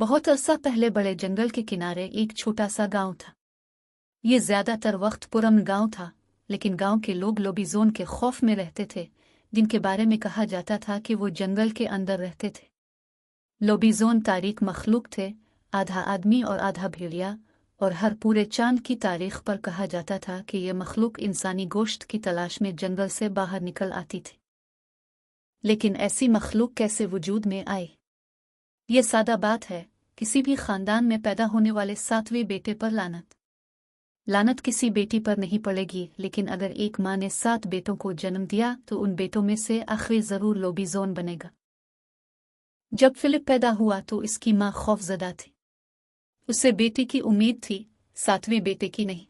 बहुत अरसा पहले बड़े जंगल के किनारे एक छोटा सा गांव था। ये ज्यादातर वक्त पुरअमन गांव था, लेकिन गांव के लोग लोबीजोन के खौफ में रहते थे, जिनके बारे में कहा जाता था कि वो जंगल के अंदर रहते थे। लोबीजोन तारीख मखलूक थे, आधा आदमी और आधा भेड़िया, और हर पूरे चांद की तारीख पर कहा जाता था कि ये मखलूक इंसानी गोश्त की तलाश में जंगल से बाहर निकल आती थी। लेकिन ऐसी मखलूक कैसे वजूद में आई? ये सादा बात है, किसी भी खानदान में पैदा होने वाले 7वें बेटे पर लानत किसी बेटी पर नहीं पड़ेगी, लेकिन अगर एक माँ ने 7 बेटों को जन्म दिया तो उन बेटों में से आखिरी जरूर लोबीजोन बनेगा। जब फिलिप पैदा हुआ तो इसकी माँ खौफजदा थी। उसे बेटी की उम्मीद थी, 7वें बेटे की नहीं।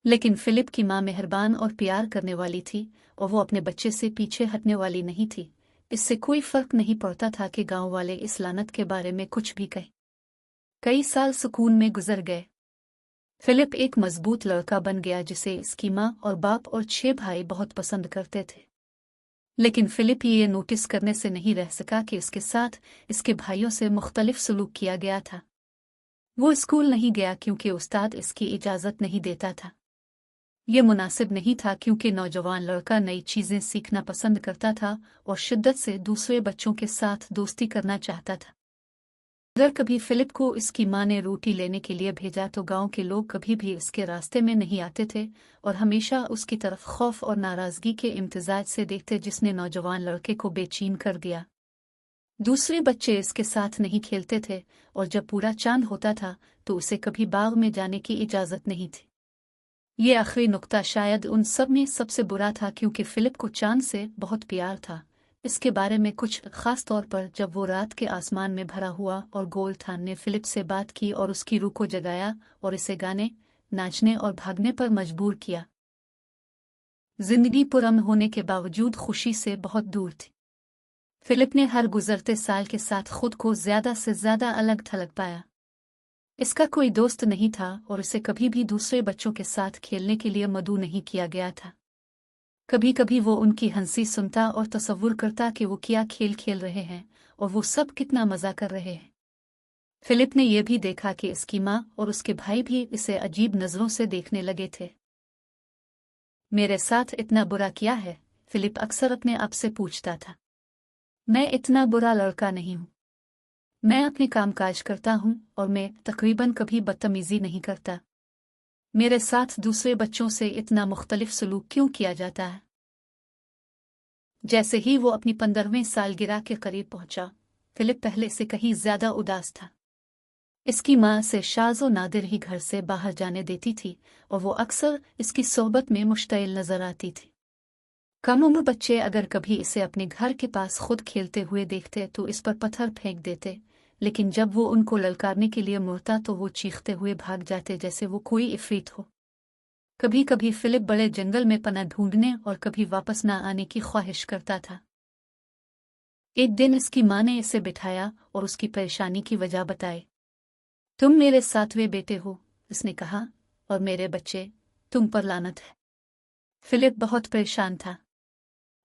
लेकिन फिलिप की माँ मेहरबान और प्यार करने वाली थी, और वो अपने बच्चे से पीछे हटने वाली नहीं थी। इससे कोई फर्क नहीं पड़ता था कि गांव वाले इस लानत के बारे में कुछ भी कहें। कई साल सुकून में गुजर गए। फिलिप एक मजबूत लड़का बन गया जिसे इसकी माँ और बाप और 6 भाई बहुत पसंद करते थे। लेकिन फिलिप ये नोटिस करने से नहीं रह सका कि उसके साथ इसके भाइयों से मुख्तलिफ सलूक किया गया था। वो स्कूल नहीं गया क्योंकि उस्ताद इसकी इजाज़त नहीं देता था। ये मुनासिब नहीं था क्योंकि नौजवान लड़का नई चीज़ें सीखना पसंद करता था और शिद्दत से दूसरे बच्चों के साथ दोस्ती करना चाहता था। अगर कभी फिलिप को इसकी माँ ने रोटी लेने के लिए भेजा तो गांव के लोग कभी भी इसके रास्ते में नहीं आते थे और हमेशा उसकी तरफ खौफ और नाराज़गी के इम्तिजाज से देखते, जिसने नौजवान लड़के को बेचैन कर दिया। दूसरे बच्चे इसके साथ नहीं खेलते थे, और जब पूरा चांद होता था तो उसे कभी बाग में जाने की इजाज़त नहीं थी। ये आखिरी नुक्ता शायद उन सब में सबसे बुरा था, क्योंकि फिलिप को चांद से बहुत प्यार था। इसके बारे में कुछ खास तौर पर जब वो रात के आसमान में भरा हुआ और गोल था ने फिलिप से बात की और उसकी रूह को जगाया और इसे गाने, नाचने और भागने पर मजबूर किया। जिंदगी पुरअमन होने के बावजूद खुशी से बहुत दूर थी। फिलिप ने हर गुजरते साल के साथ खुद को ज्यादा से ज्यादा अलग थलग पाया। इसका कोई दोस्त नहीं था और इसे कभी भी दूसरे बच्चों के साथ खेलने के लिए मदऊ नहीं किया गया था। कभी कभी वो उनकी हंसी सुनता और तसव्वुर करता कि वो क्या खेल खेल रहे हैं और वो सब कितना मजा कर रहे हैं। फिलिप ने यह भी देखा कि इसकी माँ और उसके भाई भी इसे अजीब नजरों से देखने लगे थे। मेरे साथ इतना बुरा क्या है? फिलिप अक्सर अपने आप से पूछता था। मैं इतना बुरा लड़का नहीं हूं। मैं अपने कामकाज करता हूं और मैं तकरीबन कभी बदतमीजी नहीं करता। मेरे साथ दूसरे बच्चों से इतना मुख्तलिफ सलूक क्यों किया जाता है? जैसे ही वो अपनी 15वीं सालगिरह के करीब पहुंचा, फिलिप पहले से कहीं ज्यादा उदास था। इसकी माँ से शाज़ व नादिर ही घर से बाहर जाने देती थी और वो अक्सर इसकी सोहबत में मुश्तइल नजर आती थी। कम उम्र बच्चे अगर कभी इसे अपने घर के पास खुद खेलते हुए देखते तो इस पर पत्थर फेंक देते, लेकिन जब वो उनको ललकारने के लिए मुड़ता तो वो चीखते हुए भाग जाते जैसे वो कोई इफरीत हो। कभी कभी फिलिप बड़े जंगल में पनाह ढूंढने और कभी वापस न आने की ख्वाहिश करता था। एक दिन इसकी माँ ने इसे बिठाया और उसकी परेशानी की वजह बताई। तुम मेरे 7वें बेटे हो, उसने कहा, और मेरे बच्चे, तुम पर लानत है। फिलिप बहुत परेशान था।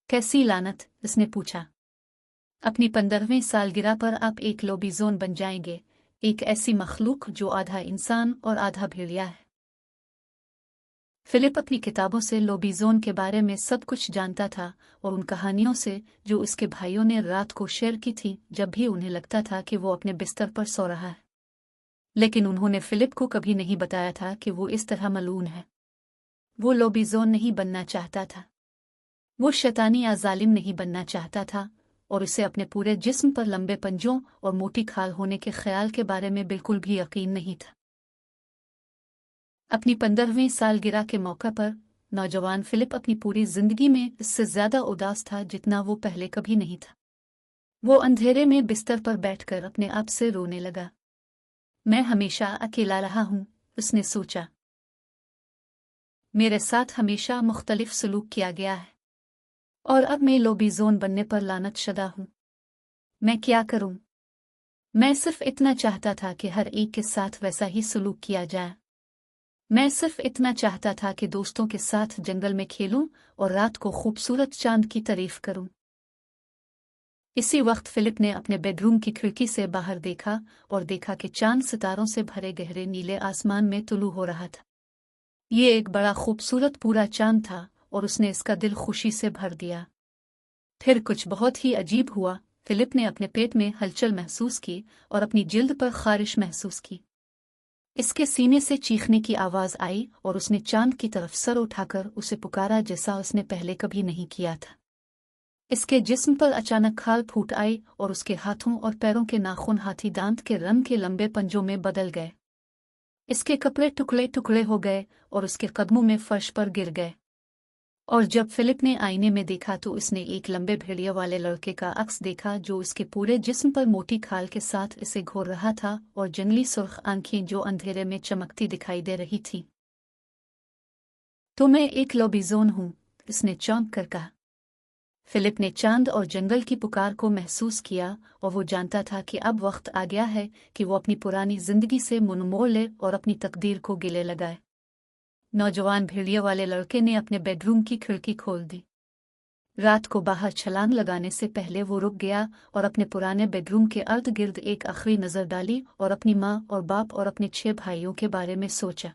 कैसी लानत? उसने पूछा। अपनी 15वीं सालगिरह पर आप एक लोबीजोन बन जाएंगे, एक ऐसी मखलूक जो आधा इंसान और आधा भेड़िया है। फिलिप अपनी किताबों से लोबीजोन के बारे में सब कुछ जानता था और उन कहानियों से जो उसके भाइयों ने रात को शेयर की थी जब भी उन्हें लगता था कि वो अपने बिस्तर पर सो रहा है। लेकिन उन्होंने फिलिप को कभी नहीं बताया था कि वो इस तरह मलून है। वो लोबीजोन नहीं बनना चाहता था। वो शैतानी या जालिम नहीं बनना चाहता था, और उसे अपने पूरे जिस्म पर लंबे पंजों और मोटी खाल होने के ख्याल के बारे में बिल्कुल भी यकीन नहीं था। अपनी 15वीं सालगिरह के मौके पर नौजवान फिलिप अपनी पूरी जिंदगी में इससे ज्यादा उदास था जितना वो पहले कभी नहीं था। वो अंधेरे में बिस्तर पर बैठकर अपने आप से रोने लगा। मैं हमेशा अकेला रहा हूं, उसने सोचा। मेरे साथ हमेशा मुख्तलिफ सलूक किया गया है और अब मैं लोबीजोन बनने पर लानत शुदा हूं। मैं क्या करूं? मैं सिर्फ इतना चाहता था कि हर एक के साथ वैसा ही सलूक किया जाए। मैं सिर्फ इतना चाहता था कि दोस्तों के साथ जंगल में खेलूं और रात को खूबसूरत चांद की तारीफ करूं। इसी वक्त फिलिप ने अपने बेडरूम की खिड़की से बाहर देखा और देखा कि चांद सितारों से भरे गहरे नीले आसमान में तुलू हो रहा था। ये एक बड़ा खूबसूरत पूरा चांद था और उसने इसका दिल खुशी से भर दिया। फिर कुछ बहुत ही अजीब हुआ। फिलिप ने अपने पेट में हलचल महसूस की और अपनी जिल्द पर खारिश महसूस की। इसके सीने से चीखने की आवाज आई और उसने चांद की तरफ सर उठाकर उसे पुकारा जैसा उसने पहले कभी नहीं किया था। इसके जिस्म पर अचानक खाल फूट आई और उसके हाथों और पैरों के नाखून हाथी दांत के रंग के लंबे पंजों में बदल गए। इसके कपड़े टुकड़े टुकड़े हो गए और उसके कदमों में फर्श पर गिर गए। और जब फिलिप ने आईने में देखा तो उसने एक लंबे भेड़िए वाले लड़के का अक्स देखा जो उसके पूरे जिस्म पर मोटी खाल के साथ इसे घोर रहा था और जंगली सुर्ख आंखें जो अंधेरे में चमकती दिखाई दे रही थी। तो मैं एक लॉबीजोन हूँ, उसने चौंक कर कहा। फिलिप ने चांद और जंगल की पुकार को महसूस किया और वो जानता था कि अब वक्त आ गया है कि वो अपनी पुरानी जिंदगी से मुंह मोड़ ले और अपनी तकदीर को गिले लगाए। नौजवान भेड़िए वाले लड़के ने अपने बेडरूम की खिड़की खोल दी। रात को बाहर छलांग लगाने से पहले वो रुक गया और अपने पुराने बेडरूम के अर्द गिर्द एक आखिरी नज़र डाली और अपनी माँ और बाप और अपने 6 भाइयों के बारे में सोचा।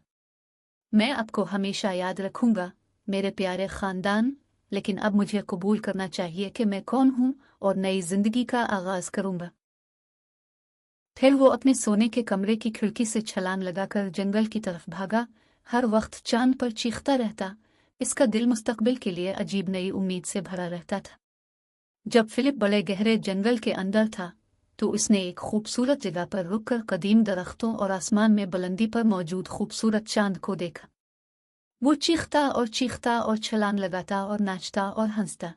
मैं आपको हमेशा याद रखूंगा, मेरे प्यारे खानदान, लेकिन अब मुझे कबूल करना चाहिए कि मैं कौन हूँ और नई जिंदगी का आगाज करूंगा। फिर वो अपने सोने के कमरे की खिड़की से छलांग लगाकर जंगल की तरफ भागा। हर वक्त चांद पर चीखता रहता, इसका दिल मुस्तकबिल के लिए अजीब नई उम्मीद से भरा रहता था। जब फिलिप बड़े गहरे जंगल के अंदर था तो उसने एक खूबसूरत जगह पर रुककर कदीम दरख्तों और आसमान में बुलंदी पर मौजूद खूबसूरत चांद को देखा। वो चीखता और छलांग लगाता और नाचता और हंसता।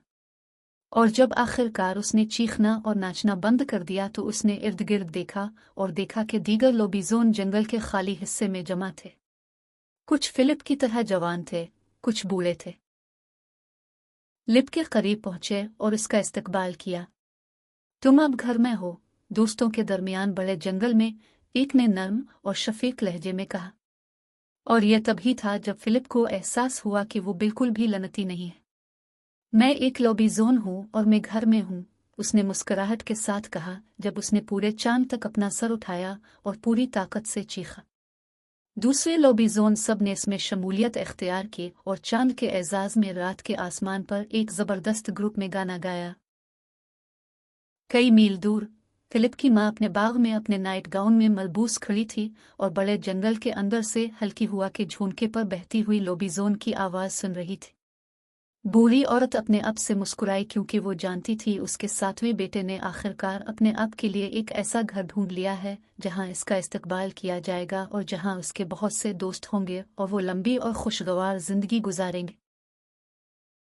और जब आखिरकार उसने चीखना और नाचना बंद कर दिया तो उसने इर्द गिर्द देखा और देखा कि दीगर लोबीजोन जंगल के खाली हिस्से में जमा थे। कुछ फिलिप की तरह जवान थे, कुछ बूढ़े थे। लिप के करीब पहुंचे और इसका इस्तकबाल किया। तुम अब घर में हो, दोस्तों के दरमियान बड़े जंगल में, एक ने नर्म और शफीक लहजे में कहा। और यह तभी था जब फिलिप को एहसास हुआ कि वो बिल्कुल भी लनती नहीं है। मैं एक लॉबीजोन हूँ और मैं घर में हूँ, उसने मुस्कुराहट के साथ कहा जब उसने पूरे चांद तक अपना सर उठाया और पूरी ताकत से चीखा। दूसरे लॉबीजोन सब ने इसमें शमूलियत इख्तियार की और चांद के एजाज में रात के आसमान पर एक जबरदस्त ग्रुप में गाना गाया। कई मील दूर फिलिप की माँ अपने बाग में अपने नाइट गाउन में मलबूस खड़ी थी और बड़े जंगल के अंदर से हल्की हुआ के झोंके पर बहती हुई लॉबीजोन की आवाज सुन रही थी। बूढ़ी औरत अपने आप से मुस्कुराई क्योंकि वो जानती थी उसके 7वें बेटे ने आखिरकार अपने आप के लिए एक ऐसा घर ढूंढ लिया है जहां इसका इस्तकबाल किया जाएगा और जहां उसके बहुत से दोस्त होंगे और वो लंबी और खुशगवार जिंदगी गुजारेंगे।